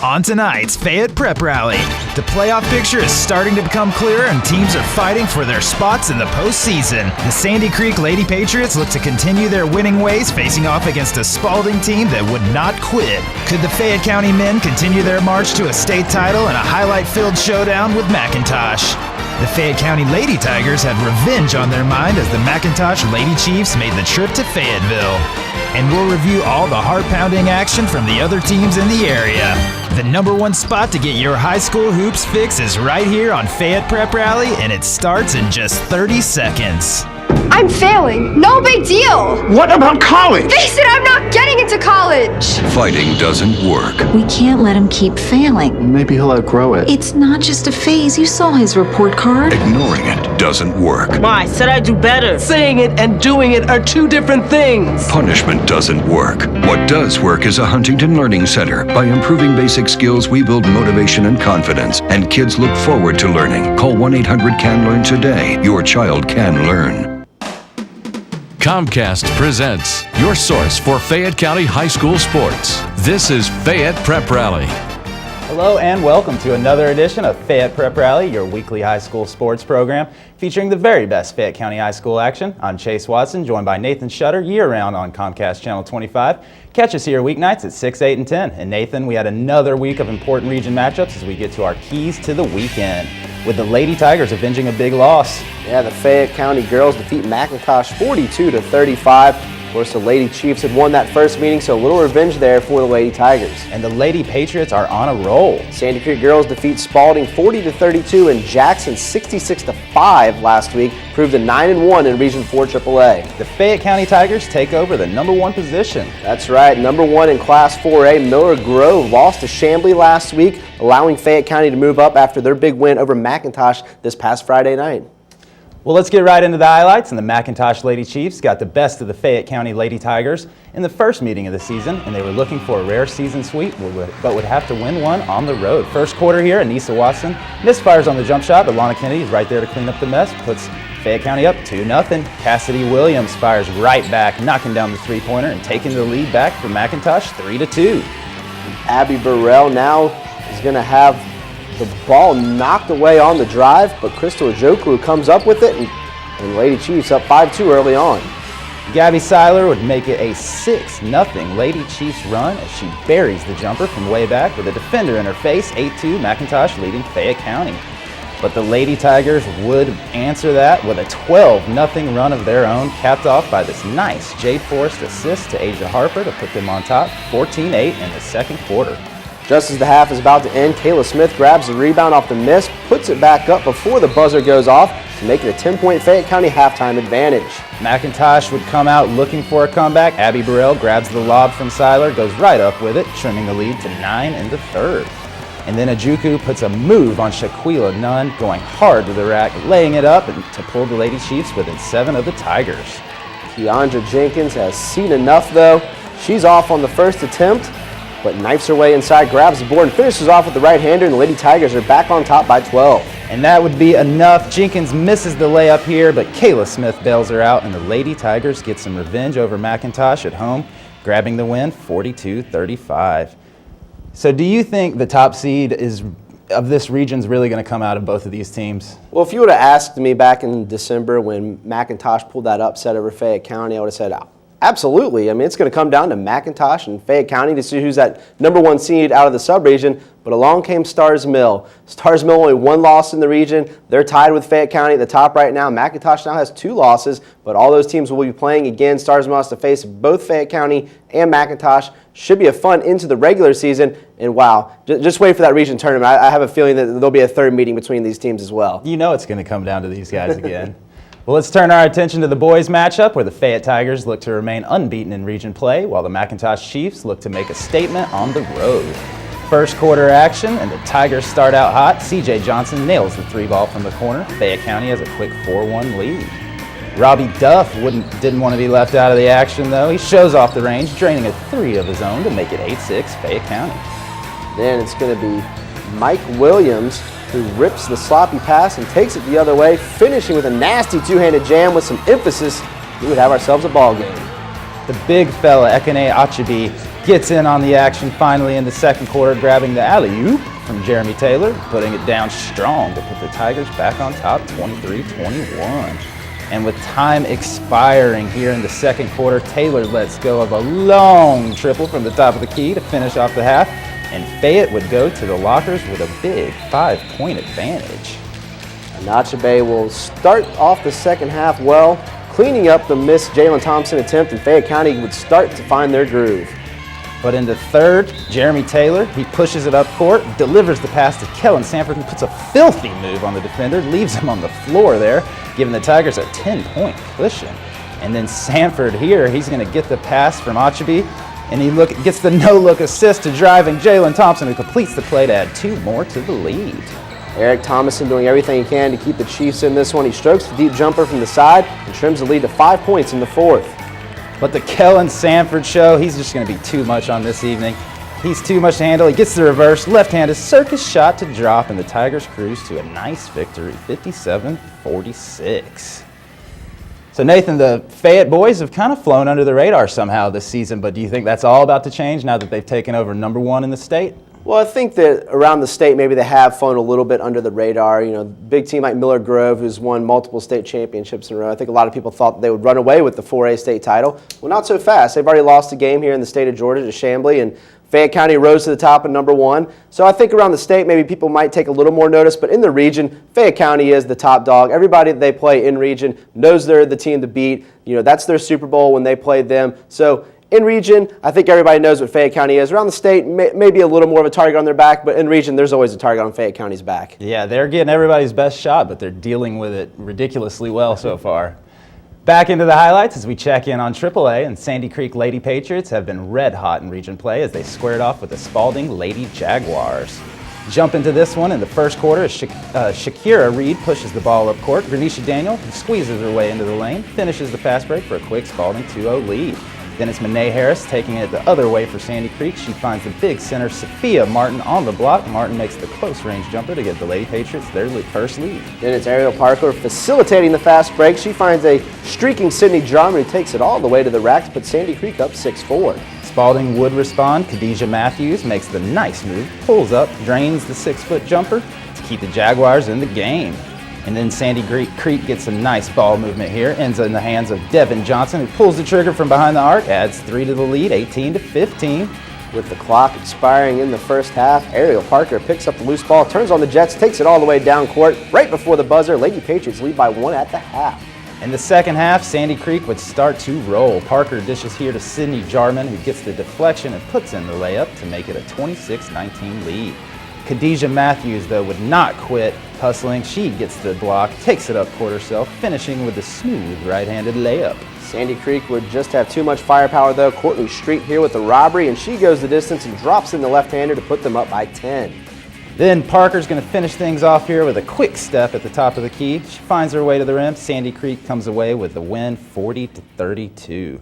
On tonight's Fayette Prep Rally, the playoff picture is starting to become clearer and teams are fighting for their spots in the postseason. The Sandy Creek Lady Patriots look to continue their winning ways, facing off against a Spalding team that would not quit. Could the Fayette County men continue their march to a state title and a highlight-filled showdown with McIntosh? The Fayette County Lady Tigers had revenge on their mind as the McIntosh Lady Chiefs made the trip to Fayetteville. And we'll review all the heart-pounding action from the other teams in the area. The number one spot to get your high school hoops fix is right here on Fayette Prep Rally, and it starts in just 30 seconds. I'm failing. No big deal. What about college? They said I'm not getting into college. Fighting doesn't work. We can't let him keep failing. Maybe he'll outgrow it. It's not just a phase. You saw his report card. Ignoring it doesn't work. Ma, I said I'd do better. Saying it and doing it are two different things. Punishment doesn't work. What does work is a Huntington Learning Center. By improving basic skills, we build motivation and confidence, and kids look forward to learning. Call 1-800-CAN-LEARN today. Your child can learn. Comcast presents your source for Fayette County High School sports. This is Fayette Prep Rally. Hello and welcome to another edition of Fayette Prep Rally, your weekly high school sports program featuring the very best Fayette County high school action. I'm Chase Watson, joined by Nathan Shutter year-round on Comcast Channel 25. Catch us here weeknights at 6, 8, and 10. And Nathan, we had another week of important region matchups as we get to our keys to the weekend, with the Lady Tigers avenging a big loss. Yeah, the Fayette County girls defeat McIntosh 42-35. Of course, the Lady Chiefs had won that first meeting, so a little revenge there for the Lady Tigers. And the Lady Patriots are on a roll. Sandy Creek girls defeat Spalding 40-32 and Jackson 66-5 last week, proved a 9-1 in Region 4 AAA. The Fayette County Tigers take over the number one position. That's right, number one in Class 4A. Miller Grove lost to Chamblee last week, allowing Fayette County to move up after their big win over McIntosh this past Friday night. Well, let's get right into the highlights. And the McIntosh Lady Chiefs got the best of the Fayette County Lady Tigers in the first meeting of the season, and they were looking for a rare season sweep, but would have to win one on the road. First quarter here, Anissa Watson misfires on the jump shot, but Lana Kennedy is right there to clean up the mess, puts Fayette County up 2-0. Cassidy Williams fires right back, knocking down the three-pointer and taking the lead back for McIntosh 3-2. Abby Burrell now is going to have the ball knocked away on the drive, but Crystal Ojokwu comes up with it, and Lady Chiefs up 5-2 early on. Gabby Seiler would make it a 6-0 Lady Chiefs run as she buries the jumper from way back with a defender in her face. 8-2 McIntosh leading Fayette County. But the Lady Tigers would answer that with a 12-0 run of their own, capped off by this nice Jade Forrest assist to Asia Harper to put them on top 14-8 in the second quarter. Just as the half is about to end, Kayla Smith grabs the rebound off the miss, puts it back up before the buzzer goes off to make it a 10-point Fayette County halftime advantage. McIntosh would come out looking for a comeback. Abby Burrell grabs the lob from Seiler, goes right up with it, trimming the lead to 9 in the third. And then Ojokwu puts a move on Shaquila Nunn, going hard to the rack, laying it up and to pull the Lady Chiefs within 7 of the Tigers. Keandra Jenkins has seen enough though. She's off on the first attempt, but knifes her way inside, grabs the board, and finishes off with the right-hander, and the Lady Tigers are back on top by 12. And that would be enough. Jenkins misses the layup here, but Kayla Smith bails her out, and the Lady Tigers get some revenge over McIntosh at home, grabbing the win 42-35. So do you think the top seed of this region is really going to come out of both of these teams? Well, if you would have asked me back in December when McIntosh pulled that upset over Fayette County, I would have said, absolutely. I mean, it's going to come down to McIntosh and Fayette County to see who's that number one seed out of the sub-region. But along came Starr's Mill. Starr's Mill only one loss in the region. They're tied with Fayette County at the top right now. McIntosh now has 2 losses, but all those teams will be playing again. Starr's Mill has to face both Fayette County and McIntosh. Should be a fun into the regular season. And wow, just wait for that region tournament. I have a feeling that there'll be a third meeting between these teams as well. You know it's going to come down to these guys again. Well, let's turn our attention to the boys' matchup, where the Fayette Tigers look to remain unbeaten in region play, while the McIntosh Chiefs look to make a statement on the road. First quarter action, and the Tigers start out hot. C.J. Johnson nails the 3-ball from the corner. Fayette County has a quick 4-1 lead. Robbie Duff didn't want to be left out of the action, though. He shows off the range, draining a 3 of his own to make it 8-6 Fayette County. Then it's going to be Mike Williams, who rips the sloppy pass and takes it the other way, finishing with a nasty two-handed jam with some emphasis. We would have ourselves a ball game. The big fella, Ekene Achibi, gets in on the action finally in the second quarter, grabbing the alley-oop from Jeremy Taylor, putting it down strong to put the Tigers back on top 23-21. And with time expiring here in the second quarter, Taylor lets go of a long triple from the top of the key to finish off the half, and Fayette would go to the lockers with a big 5-point advantage. Anachabe will start off the second half well, cleaning up the missed Jalen Thompson attempt, and Fayette County would start to find their groove. But in the third, Jeremy Taylor, he pushes it up court, delivers the pass to Kellen Sanford, who puts a filthy move on the defender, leaves him on the floor there, giving the Tigers a 10-point cushion. And then Sanford here, he's going to get the pass from Achabe, and he gets the no-look assist to driving Jalen Thompson, who completes the play to add 2 more to the lead. Eric Thomason doing everything he can to keep the Chiefs in this one. He strokes the deep jumper from the side and trims the lead to 5 points in the fourth. But the Kellen Sanford show, he's just going to be too much on this evening. He's too much to handle. He gets the reverse left-handed circus shot to drop, and the Tigers cruise to a nice victory, 57-46. So Nathan, the Fayette boys have kind of flown under the radar somehow this season, but do you think that's all about to change now that they've taken over #1 in the state? Well, I think that around the state, maybe they have flown a little bit under the radar. You know, big team like Miller Grove, who's won multiple state championships in a row. I think a lot of people thought they would run away with the 4A state title. Well, not so fast. They've already lost a game here in the state of Georgia to Chamblee, and Fayette County rose to the top at #1. So I think around the state, maybe people might take a little more notice, but in the region, Fayette County is the top dog. Everybody that they play in region knows they're the team to beat. You know, that's their Super Bowl when they play them. So in region, I think everybody knows what Fayette County is. Around the state, maybe a little more of a target on their back, but in region, there's always a target on Fayette County's back. Yeah, they're getting everybody's best shot, but they're dealing with it ridiculously well so far. Back into the highlights as we check in on AAA, and Sandy Creek Lady Patriots have been red hot in region play as they squared off with the Spalding Lady Jaguars. Jump into this one in the first quarter as Shakira Reed pushes the ball up court. Granisha Daniel squeezes her way into the lane, finishes the fast break for a quick Spalding 2-0 lead. Then it's Monet Harris taking it the other way for Sandy Creek. She finds the big center, Sophia Martin, on the block. Martin makes the close-range jumper to get the Lady Patriots their first lead. Then it's Ariel Parker facilitating the fast break. She finds a streaking Sydney Jarman who takes it all the way to the rack to put Sandy Creek up 6-4. Spalding would respond. Khadijah Matthews makes the nice move, pulls up, drains the 6-foot jumper to keep the Jaguars in the game. And then Sandy Creek gets a nice ball movement here, ends in the hands of Devin Johnson, who pulls the trigger from behind the arc, adds 3 to the lead, 18-15. With the clock expiring in the first half, Ariel Parker picks up the loose ball, turns on the Jets, takes it all the way down court. Right before the buzzer, Lady Patriots lead by 1 at the half. In the second half, Sandy Creek would start to roll. Parker dishes here to Sydney Jarman, who gets the deflection and puts in the layup to make it a 26-19 lead. Khadijah Matthews, though, would not quit hustling. She gets the block, takes it up court herself, finishing with a smooth right-handed layup. Sandy Creek would just have too much firepower, though. Courtney Street here with the robbery, and she goes the distance and drops in the left-hander to put them up by 10. Then Parker's going to finish things off here with a quick step at the top of the key. She finds her way to the rim. Sandy Creek comes away with the win, 40-32.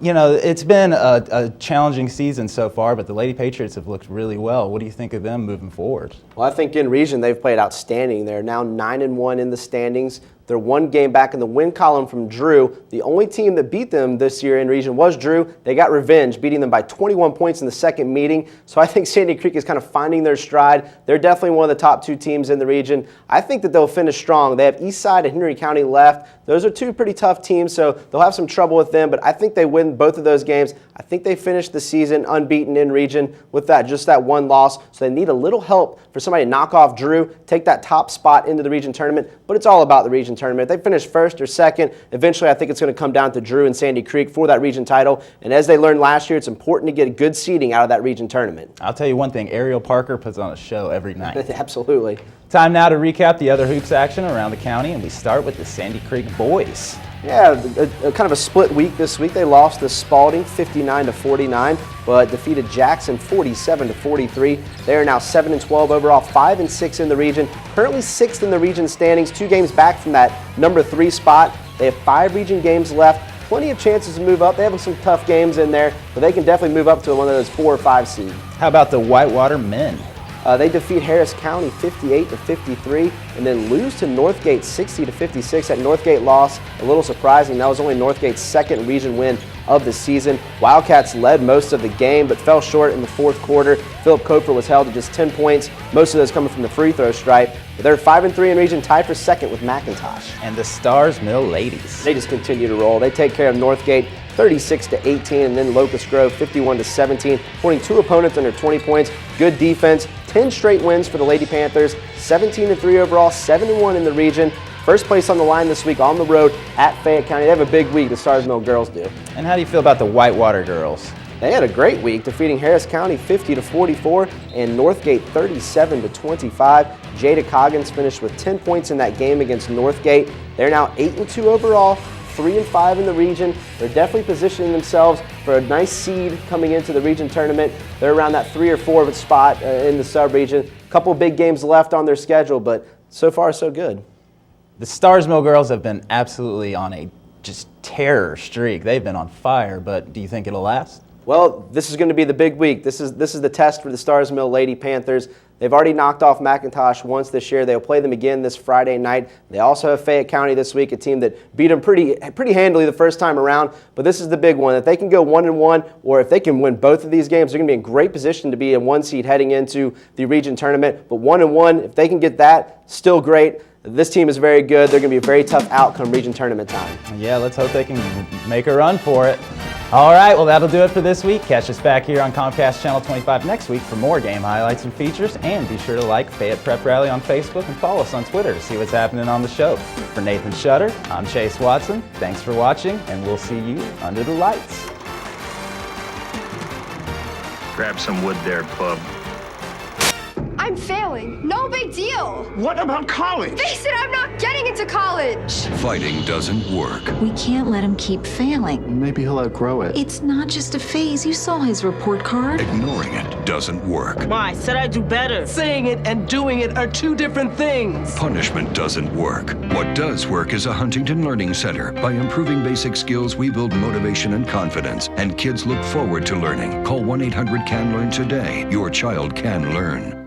You know, it's been a challenging season so far, but the Lady Patriots have looked really well. What do you think of them moving forward? Well, I think in region they've played outstanding. They're now 9-1 in the standings. They're 1 game back in the win column from Drew. The only team that beat them this year in region was Drew. They got revenge, beating them by 21 points in the second meeting. So I think Sandy Creek is kind of finding their stride. They're definitely one of the top 2 teams in the region. I think that they'll finish strong. They have Eastside and Henry County left. Those are 2 pretty tough teams, so they'll have some trouble with them, but I think they win both of those games. I think they finish the season unbeaten in region with just that 1 loss, so they need a little help for somebody to knock off Drew, take that top spot into the region tournament, but it's all about the region tournament. If they finish first or second, eventually I think it's going to come down to Drew and Sandy Creek for that region title, and as they learned last year, it's important to get a good seeding out of that region tournament. I'll tell you one thing, Ariel Parker puts on a show every night. Absolutely. Time now to recap the other hoops action around the county, and we start with the Sandy Creek boys. Yeah, kind of a split week this week. They lost to Spalding 59-49, but defeated Jackson 47-43. They are now 7-12 overall, 5-6 in the region. Currently 6th in the region standings, 2 games back from that number 3 spot. They have 5 region games left. Plenty of chances to move up. They have some tough games in there, but they can definitely move up to one of those 4 or 5 seed. How about the Whitewater men? They defeat Harris County 58-53 and then lose to Northgate 60-56. That Northgate loss, a little surprising. That was only Northgate's second region win of the season. Wildcats led most of the game but fell short in the fourth quarter. Philip Cofer was held to just 10 points, most of those coming from the free throw stripe. But they're 5-3 in region, tied for second with McIntosh. And the Starr's Mill ladies. They just continue to roll. They take care of Northgate 36-18 and then Locust Grove 51-17, putting two opponents under 20 points. Good defense, 10 straight wins for the Lady Panthers, 17-3 overall, 7-1 in the region. First place on the line this week on the road at Fayette County. They have a big week, the Starr's Mill girls do. And how do you feel about the Whitewater girls? They had a great week, defeating Harris County 50-44 and Northgate 37-25. Jada Coggins finished with 10 points in that game against Northgate. They're now 8-2 overall, 3-5 in the region. They're definitely positioning themselves for a nice seed coming into the region tournament. They're around that 3 or 4 spot in the sub-region. A couple big games left on their schedule, but so far so good. The Starr's Mill girls have been absolutely on a just terror streak. They've been on fire, but do you think it'll last? Well, this is going to be the big week. This is the test for the Starr's Mill Lady Panthers. They've already knocked off McIntosh once this year. They'll play them again this Friday night. They also have Fayette County this week, a team that beat them pretty handily the first time around. But this is the big one. If they can go 1-1, or if they can win both of these games, they're going to be in great position to be a 1 seed heading into the region tournament. But 1-1, if they can get that, still great. This team is very good. They're going to be a very tough outcome region tournament time. Yeah, let's hope they can make a run for it. All right, well, that'll do it for this week. Catch us back here on Comcast Channel 25 next week for more game highlights and features. And be sure to like Fayette Prep Rally on Facebook and follow us on Twitter to see what's happening on the show. For Nathan Shutter, I'm Chase Watson. Thanks for watching, and we'll see you under the lights. Grab some wood there, bub. I'm failing. No big deal. What about college? Face it, I'm not getting into college. Fighting doesn't work. We can't let him keep failing. Maybe he'll outgrow it. It's not just a phase. You saw his report card. Ignoring it doesn't work. Why? Said I'd do better. Saying it and doing it are two different things. Punishment doesn't work. What does work is a Huntington Learning Center. By improving basic skills, we build motivation and confidence, and kids look forward to learning. Call 1-800-CAN-LEARN today. Your child can learn.